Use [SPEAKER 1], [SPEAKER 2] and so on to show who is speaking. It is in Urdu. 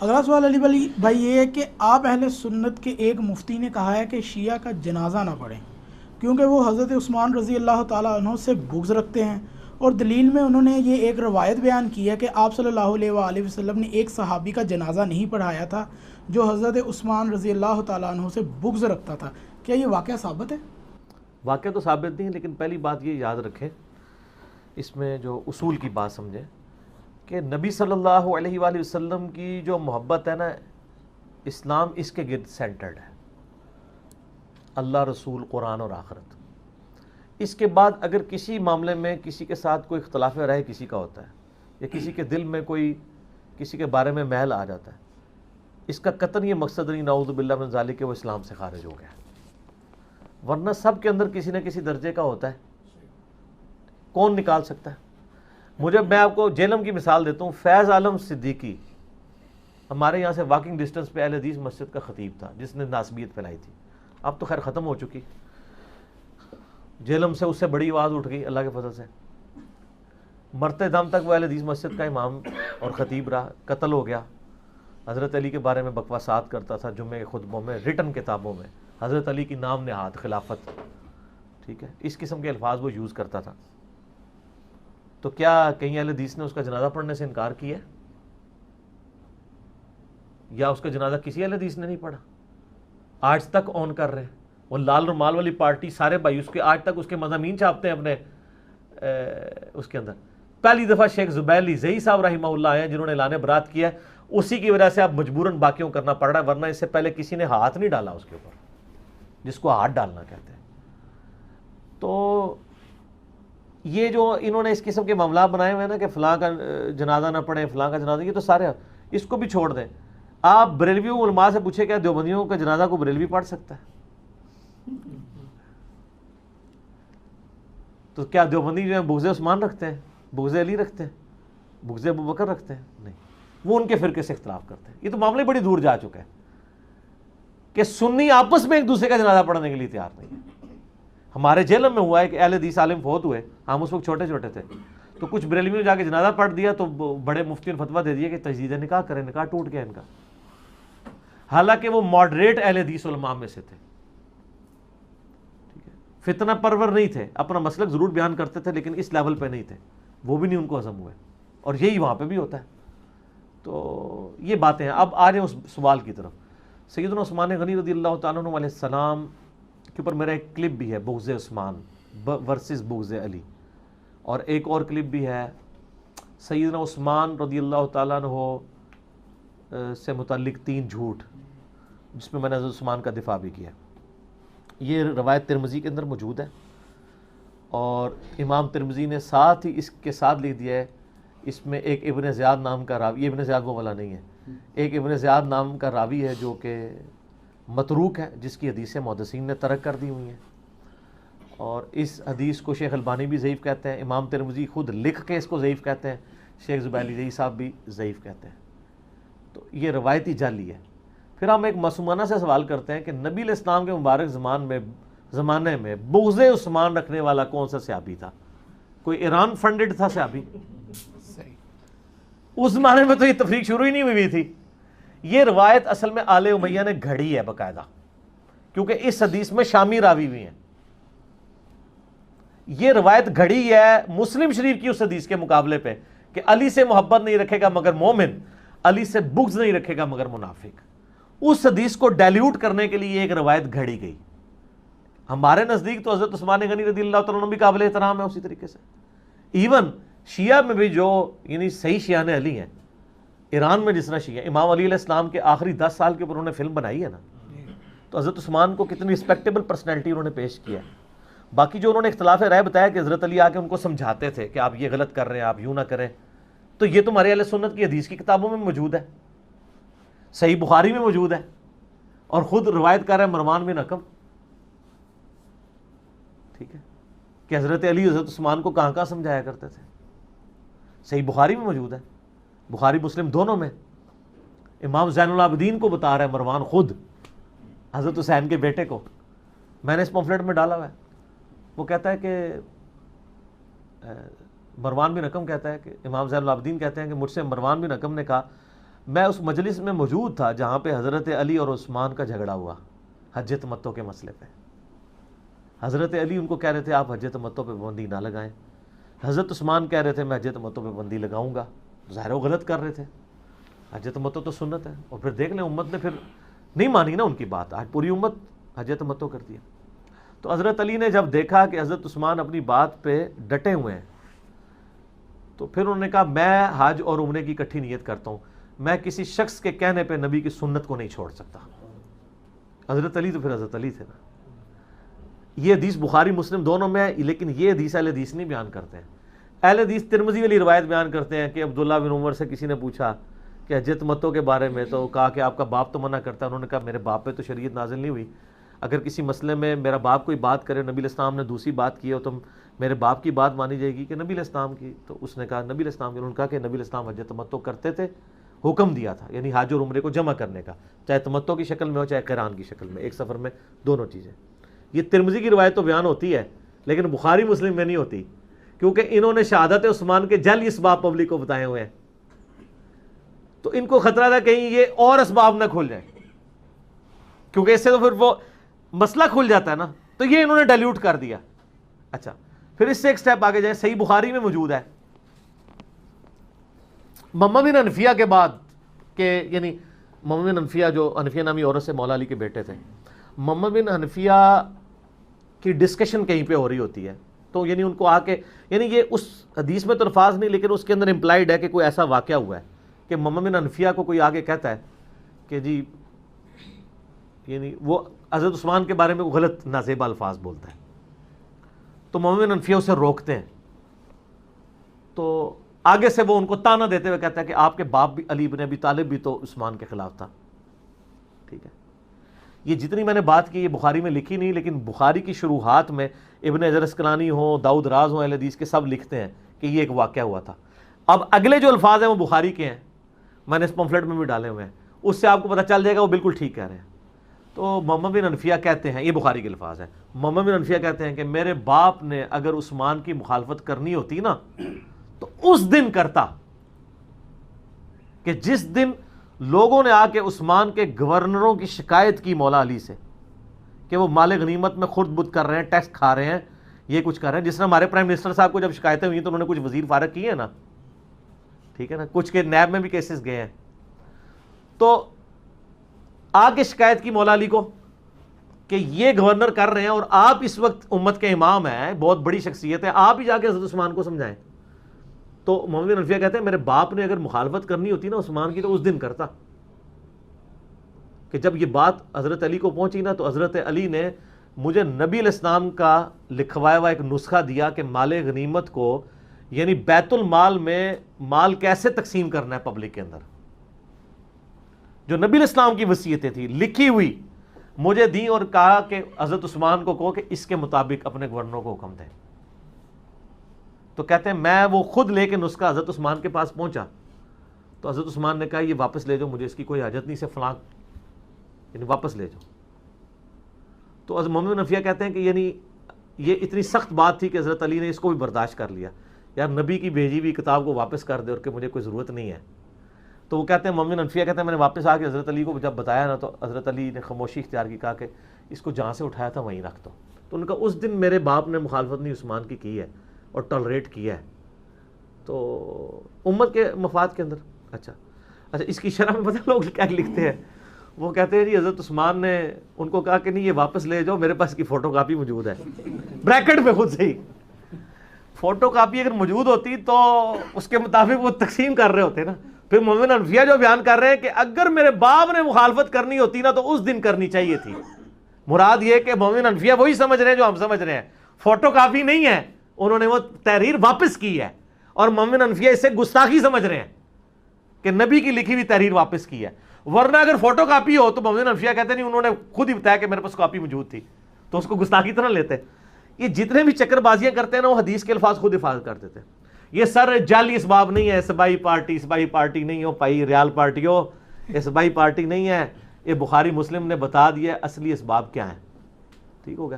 [SPEAKER 1] اگلا سوال علی بھائی یہ ہے کہ آپ اہل سنت کے ایک مفتی نے کہا ہے کہ شیعہ کا جنازہ نہ پڑھیں کیونکہ وہ حضرت عثمان رضی اللہ تعالیٰ عنہ سے بغض رکھتے ہیں، اور دلیل میں انہوں نے یہ ایک روایت بیان کی ہے کہ آپ صلی اللہ علیہ وآلہ وسلم نے ایک صحابی کا جنازہ نہیں پڑھایا تھا جو حضرت عثمان رضی اللہ تعالیٰ عنہ سے بغض رکھتا تھا۔ کیا یہ واقعہ ثابت ہے؟
[SPEAKER 2] واقعہ تو ثابت نہیں ہے، لیکن پہلی بات یہ یاد رکھیں، اس میں جو اصول کی بات سمجھیں کہ نبی صلی اللہ علیہ وآلہ وسلم کی جو محبت ہے نا، اسلام اس کے گرد سینٹرڈ ہے، اللہ، رسول، قرآن اور آخرت۔ اس کے بعد اگر کسی معاملے میں کسی کے ساتھ کوئی اختلاف رائے کسی کا ہوتا ہے یا کسی کے دل میں کوئی کسی کے بارے میں محل آ جاتا ہے، اس کا قطعاً یہ مقصد نہیں نعوذ باللہ من ذالک کہ وہ اسلام سے خارج ہو گیا، ورنہ سب کے اندر کسی نہ کسی درجے کا ہوتا ہے، کون نکال سکتا ہے؟ میں آپ کو جہلم کی مثال دیتا ہوں۔ فیض عالم صدیقی ہمارے یہاں سے واکنگ ڈسٹنس پہ اہل حدیث مسجد کا خطیب تھا جس نے ناسبیت پھیلائی تھی، اب تو خیر ختم ہو چکی، جہلم سے اس سے بڑی آواز اٹھ گئی اللہ کے فضل سے، مرتے دم تک وہ اہل حدیث مسجد کا امام اور خطیب رہا، قتل ہو گیا، حضرت علی کے بارے میں بکواسات کرتا تھا جمعے کے خطبوں میں، ریٹن کتابوں میں، حضرت علی کی نام نہاد خلافت، ٹھیک ہے، اس قسم کے الفاظ وہ یوز کرتا تھا۔ تو کیا کہیں اہل حدیث نے اس کا جنازہ پڑھنے سے انکار کیا یا اس کا جنازہ کسی اہل حدیث نے نہیں پڑھا؟ آج تک اون کر رہے ہیں وہ لال رومال والی پارٹی، سارے بھائی اس کے آج تک اس کے مضامین چھاپتے ہیں اپنے اس کے اندر۔ پہلی دفعہ شیخ زبیلی زئی صاحب رحمہ اللہ آئے ہیں جنہوں نے اعلان برات کیا ہے، اسی کی وجہ سے اب مجبوراً باقیوں کرنا پڑ رہا ہے، ورنہ اس سے پہلے کسی نے ہاتھ نہیں ڈالا اس کے اوپر، جس کو ہاتھ ڈالنا کہتے ہیں۔ تو یہ جو انہوں نے اس قسم کے معاملات بنائے ہوئے ہیں نا کہ فلاں کا جنازہ نہ پڑھیں، فلاں کا جنازہ، یہ تو سارے اس کو بھی چھوڑ دیں۔ آپ بریلوی علماء سے پوچھیں کیا دیوبندیوں کا جنازہ کو بریلوی پڑھ سکتا ہے؟ تو کیا دیوبندی جو ہے بغض عثمان رکھتے ہیں، بغض علی رکھتے ہیں، بغض ابوبکر رکھتے ہیں؟ نہیں، وہ ان کے فرقے سے اختلاف کرتے ہیں۔ یہ تو معاملے بڑی دور جا چکا ہے کہ سنی آپس میں ایک دوسرے کا جنازہ پڑھنے کے لیے تیار نہیں ہے۔ ہمارے جہلم میں ہوا ہے کہ اہل حدیث عالم فوت ہوئے، ہم اس وقت چھوٹے چھوٹے تھے، تو کچھ بریلویوں نے جا کے جنازہ پڑھ دیا تو بڑے مفتی نے فتویٰ دے دیا کہ تجدید نکاح کریں، نکاح ٹوٹ گیا ان کا، حالانکہ وہ ماڈریٹ اہل حدیث علماء میں سے تھے، ٹھیک ہے، فتنہ پرور نہیں تھے، اپنا مسلک ضرور بیان کرتے تھے لیکن اس لیول پہ نہیں تھے، وہ بھی نہیں ان کو ہضم ہوئے، اور یہی وہاں پہ بھی ہوتا ہے۔ تو یہ باتیں ہیں۔ اب آ رہے ہیں اس سوال کی طرف۔ سیدنا عثمان غنی رضی اللہ تعالیٰ عنہ علیہ السلام کے اوپر میرا ایک کلپ بھی ہے، بغض عثمان ورسز بغض علی، اور ایک اور کلپ بھی ہے سیدنا عثمان رضی اللہ تعالیٰ عنہ سے متعلق 3 جھوٹ، جس میں نے حضرت عثمان کا دفاع بھی کیا۔ یہ روایت ترمذی کے اندر موجود ہے، اور امام ترمذی نے ساتھ ہی اس کے ساتھ لکھ دیا ہے، اس میں ایک ابن زیاد نام کا راوی، یہ ابن زیاد وہ والا نہیں ہے، ایک ابن زیاد نام کا راوی ہے جو کہ متروک ہے، جس کی حدیثیں محدثین نے ترک کر دی ہوئی ہیں، اور اس حدیث کو شیخ البانی بھی ضعیف کہتے ہیں، امام ترمذی خود لکھ کے اس کو ضعیف کہتے ہیں، شیخ زبیلی زئی صاحب بھی ضعیف کہتے ہیں۔ تو یہ روایتی جعلی ہے۔ پھر ہم ایک معصومانہ سے سوال کرتے ہیں کہ نبی علیہ السلام کے مبارک زمانے میں بغض عثمان رکھنے والا کون سا صحابی تھا؟ کوئی ایران فنڈڈ تھا صحابی؟ اس زمانے میں تو یہ تفریق شروع ہی نہیں ہوئی تھی۔ یہ روایت اصل میں آل امیہ نے گھڑی ہے باقاعدہ، کیونکہ اس حدیث میں شامی راوی بھی ہیں۔ یہ روایت گھڑی ہے مسلم شریف کی اس حدیث کے مقابلے پہ کہ علی سے محبت نہیں رکھے گا مگر مومن، علی سے بغض نہیں رکھے گا مگر منافق۔ اس حدیث کو ڈیلیوٹ کرنے کے لیے ایک روایت گھڑی گئی۔ ہمارے نزدیک تو حضرت عثمان غنی رضی اللہ تعالیٰ عنہ بھی قابل احترام ہے اسی طریقے سے۔ ایون شیعہ میں بھی جو یعنی صحیح شیعہ علی ہیں، ایران میں جس طرح شیعہ، امام علی علیہ السلام کے آخری 10 سال کے اوپر انہوں نے فلم بنائی ہے نا، تو حضرت عثمان کو کتنی رسپیکٹیبل پرسنالٹی انہوں نے پیش کیا ہے۔ باقی جو انہوں نے اختلاف رائے بتایا کہ حضرت علی آ کے ان کو سمجھاتے تھے کہ آپ یہ غلط کر رہے ہیں، آپ یوں نہ کریں، تو یہ تمہارے اہل سنت کی حدیث کی کتابوں میں موجود ہے، صحیح بخاری میں موجود ہے، اور خود روایت کر رہے ہیں مروان بن حکم، ٹھیک ہے، کہ حضرت علی حضرت عثمان کو کہاں کہاں سمجھایا کرتے تھے، صحیح بخاری میں موجود ہے، بخاری مسلم دونوں میں۔ امام زین العابدین کو بتا رہا ہے مروان خود، حضرت حسین کے بیٹے کو، میں نے اس پمفلٹ میں ڈالا ہوا ہے، وہ کہتا ہے کہ مروان بن حکم کہتا ہے کہ امام زین العابدین کہتے ہیں کہ مجھ سے مروان بن حکم نے کہا میں اس مجلس میں موجود تھا جہاں پہ حضرت علی اور عثمان کا جھگڑا ہوا حج تمتع کے مسئلے پہ. حضرت علی ان کو کہہ رہے تھے آپ حج تمتع پہ پابندی نہ لگائیں. حضرت عثمان کہہ رہے تھے میں حج تمتع پہ پابندی لگاؤں گا. ظاہر وہ غلط کر رہے تھے. حج تمتع تو سنت ہے. اور پھر دیکھ لیں امت نے پھر نہیں مانی نا ان کی بات. آج پوری امت حج تمتع کر دیا. تو حضرت علی نے جب دیکھا کہ حضرت عثمان اپنی بات پہ ڈٹے ہوئے ہیں تو پھر انہوں نے کہا میں حج اور عمرے کی اکٹھی نیت کرتا ہوں. میں کسی شخص کے کہنے پہ نبی کی سنت کو نہیں چھوڑ سکتا. حضرت علی تو پھر حضرت علی تھے نا. یہ حدیث بخاری مسلم دونوں میں ہے, لیکن یہ حدیث اہل حدیث نہیں بیان کرتے ہیں. اہل حدیث ترمذی والی روایت بیان کرتے ہیں کہ عبداللہ بن عمر سے کسی نے پوچھا کہ حج تمتع کے بارے میں, تو کہا کہ آپ کا باپ تو منع کرتا ہے. انہوں نے کہا میرے باپ پہ تو شریعت نازل نہیں ہوئی. اگر کسی مسئلے میں میرا باپ کوئی بات کرے, نبی علیہ السلام نے دوسری بات کی ہو, تو میرے باپ کی بات مانی جائے گی کہ نبی علیہ السلام کی؟ تو اس نے کہا نبی علیہ السلام کی. انہوں نے کہا کہ نبی علیہ السلام حج تمتع کرتے تھے, حکم دیا تھا, یعنی حج اور عمرے کو جمع کرنے کا, چاہے تمتع کی شکل میں ہو چاہے قران کی شکل میں, ایک سفر میں دونوں چیزیں. یہ ترمذی کی روایت تو بیان ہوتی ہے لیکن بخاری مسلم میں نہیں ہوتی, کیونکہ انہوں نے شہادت عثمان کے جعلی اسباب پبلک کو بتائے ہوئے ہیں. تو ان کو خطرہ تھا کہیں یہ اور اسباب نہ کھل جائیں, کیونکہ اس سے تو پھر وہ مسئلہ کھل جاتا ہے نا. تو یہ انہوں نے ڈائلیوٹ کر دیا. اچھا, پھر اس سے ایک سٹیپ آگے جائیں. صحیح بخاری میں موجود ہے محمد بن حنفیہ کے بعد کہ یعنی محمد بن حنفیہ جو حنفیہ نامی عورت سے مولا علی کے بیٹے تھے, محمد بن حنفیہ کی ڈسکشن کہیں پہ ہو رہی ہوتی ہے. تو یعنی ان کو آ کے, یعنی یہ اس حدیث میں تو الفاظ نہیں لیکن اس کے اندر امپلائڈ ہے کہ کوئی ایسا واقعہ ہوا ہے کہ محمد بن حنفیہ کو کوئی آگے کہتا ہے کہ جی, یعنی وہ حضرت عثمان کے بارے میں غلط نازیبہ الفاظ بولتا ہے. تو محمد بن حنفیہ اسے روکتے ہیں. تو آگے سے وہ ان کو تانا دیتے ہوئے کہتا ہے کہ آپ کے باپ بھی علی بن ابی طالب بھی تو عثمان کے خلاف تھا. ٹھیک ہے, یہ جتنی میں نے بات کی یہ بخاری میں لکھی نہیں, لیکن بخاری کی شروحات میں ابن حجر اسقلانی ہوں, داؤد راز ہوں, اہل حدیث کے سب لکھتے ہیں کہ یہ ایک واقعہ ہوا تھا. اب اگلے جو الفاظ ہیں وہ بخاری کے ہیں, میں نے اس پمفلٹ میں بھی ڈالے ہوئے ہیں, اس سے آپ کو پتہ چل جائے گا وہ بالکل ٹھیک کہہ رہے ہیں. تو محمد بن حنفیہ کہتے ہیں, یہ بخاری کے الفاظ ہیں, محمد بن حنفیہ کہتے ہیں کہ میرے باپ نے اگر عثمان کی مخالفت کرنی ہوتی نا تو اس دن کرتا کہ جس دن لوگوں نے آ کے عثمان کے گورنروں کی شکایت کی مولا علی سے کہ وہ مال غنیمت میں خرد بد کر رہے ہیں, ٹیکس کھا رہے ہیں, یہ کچھ کر رہے ہیں. جس طرح ہمارے پرائم منسٹر صاحب کو جب شکایتیں ہوئی تو انہوں نے کچھ وزیر فارغ کیے ہیں نا, ٹھیک ہے نا, کچھ کے نیب میں بھی کیسز گئے ہیں. تو آ کے شکایت کی مولا علی کو کہ یہ گورنر کر رہے ہیں اور آپ اس وقت امت کے امام ہیں, بہت بڑی شخصیت ہے, آپ ہی جا کے حضرت عثمان کو سمجھائیں. تو محمد بن حنفیہ کہتے ہیں میرے باپ نے اگر مخالفت کرنی ہوتی نا عثمان کی تو اس دن کرتا. کہ جب یہ بات حضرت علی کو پہنچی نا تو حضرت علی نے مجھے نبی علیہ السلام کا لکھوایا ہوا ایک نسخہ دیا کہ مال غنیمت کو یعنی بیت المال میں مال کیسے تقسیم کرنا ہے پبلک کے اندر, جو نبی علیہ السلام کی وصیتیں تھی لکھی ہوئی مجھے دیں, اور کہا کہ حضرت عثمان کو کہو کہ اس کے مطابق اپنے گورنروں کو حکم دیں. تو کہتے ہیں میں وہ خود لے کے نسخہ حضرت عثمان کے پاس پہنچا تو حضرت عثمان نے کہا یہ واپس لے جاؤ, مجھے اس کی کوئی حاجت نہیں, سے فلاں یعنی واپس لے جاؤ. تو حضرت محمد بن حنفیہ کہتے ہیں کہ یعنی یہ اتنی سخت بات تھی کہ حضرت علی نے اس کو بھی برداشت کر لیا, یار نبی کی بھیجی ہوئی کتاب کو واپس کر دے اور کہ مجھے کوئی ضرورت نہیں ہے. تو وہ کہتے ہیں محمد بن حنفیہ کہتے ہیں میں نے واپس آ کے حضرت علی کو جب بتایا نا تو حضرت علی نے خاموشی اختیار کی, کہا کہ اس کو جہاں سے اٹھایا تھا وہیں رکھ دو. تو ان کا اس دن میرے باپ نے مخالفت نہیں عثمان کی ہے اور ٹالریٹ کیا ہے, تو امت کے مفاد کے اندر. اچھا اس کی شرح میں پتہ لوگ کیا لکھتے ہیں, وہ کہتے ہیں جی حضرت عثمان نے ان کو کہا کہ نہیں یہ واپس لے جاؤ, میرے پاس اس کی فوٹو کاپی موجود ہے, بریکٹ میں خود سے ہی فوٹو کاپی اگر موجود ہوتی تو اس کے مطابق وہ تقسیم کر رہے ہوتے نا. پھر محمد بن حنفیہ جو بیان کر رہے ہیں کہ اگر میرے باپ نے مخالفت کرنی ہوتی نا تو اس دن کرنی چاہیے تھی. مراد یہ کہ محمد بن حنفیہ وہی سمجھ رہے ہیں جو ہم سمجھ رہے ہیں, فوٹو کاپی نہیں ہے, انہوں نے وہ تحریر واپس کی ہے, اور محمد بن حنفیہ اسے گستاخی سمجھ رہے ہیں کہ نبی کی لکھی ہوئی تحریر واپس کی ہے. ورنہ اگر فوٹو کاپی ہو تو محمد بن حنفیہ کہتے نہیں, انہوں نے خود ہی بتایا کہ میرے پاس کاپی موجود تھی, تو اس کو گستاخی طرح لیتے. یہ جتنے بھی چکر بازیاں کرتے ہیں نا وہ حدیث کے الفاظ خود حفاظت کر دیتے ہیں. یہ سر جعلی اسباب نہیں ہے, اسبائی پارٹی نہیں ہو پائی, ریال پارٹی ہو, اسبائی پارٹی نہیں ہے, یہ بخاری مسلم نے بتا دیا اصلی اسباب کیا ہیں. ٹھیک ہو گیا.